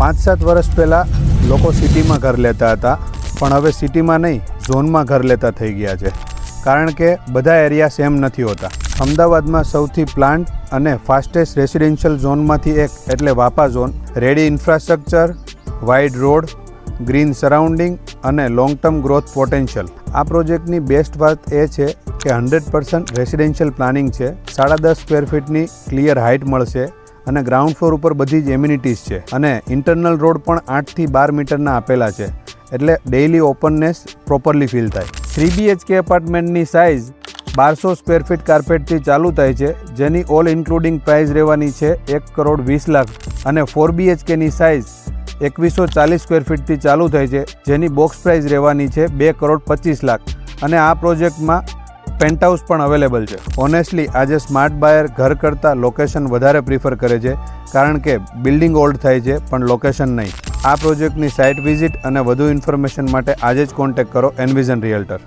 5-7 વર્ષ પહેલાં લોકો સિટીમાં ઘર લેતા હતા, પણ હવે સિટીમાં નહીં, ઝોનમાં ઘર લેતા થઈ ગયા છે. કારણ કે બધા એરિયા સેમ નથી હોતા. અમદાવાદમાં સૌથી પ્લાન્ટ અને ફાસ્ટેસ્ટ રેસિડેન્શિયલ ઝોનમાંથી એક એટલે વાપા zone. Ready infrastructure, wide road, green surrounding અને લોંગ ટર્મ ગ્રોથ પોટેન્શિયલ. આ પ્રોજેક્ટની બેસ્ટ વાત એ છે કે 100% રેસિડેન્શિયલ પ્લાનિંગ છે. 10.5 સ્ક્વેર ફીટની ક્લિયર હાઇટ મળશે અને ગ્રાઉન્ડ ફ્લોર ઉપર બધી જ એમ્યુનિટીઝ છે અને ઇન્ટરનલ રોડ પણ 8 થી 12 મીટરના આપેલા છે, એટલે ડેઇલી ઓપનનેસ પ્રોપરલી ફીલ થાય. 3 BHK એપાર્ટમેન્ટની સાઇઝ 1200 સ્ક્વેર ફીટ કાર્પેટથી ચાલુ થાય છે, જેની ઓલ ઇન્ક્લુડિંગ પ્રાઇસ રહેવાની છે 1,20 લાખ, અને 4 BHKની સાઇઝ 2140 સ્ક્વેર ફીટથી ચાલુ થાય છે, જેની બોક્સ પ્રાઇસ રહેવાની છે 2,25 લાખ, અને આ પ્રોજેક્ટમાં પેન્ટહાઉસ પણ અવેલેબલ છે. ઓનેસ્ટલી આજે સ્માર્ટ બાયર ઘર કરતાં લોકેશન વધારે પ્રિફર કરે છે, કારણ કે બિલ્ડિંગ ઓલ્ડ થાય છે પણ લોકેશન નહીં. આ પ્રોજેક્ટની સાઇટ વિઝિટ અને વધુ ઇન્ફોર્મેશન માટે આજે જ કોન્ટેક્ટ કરો એન્વિઝન રિયલ્ટર.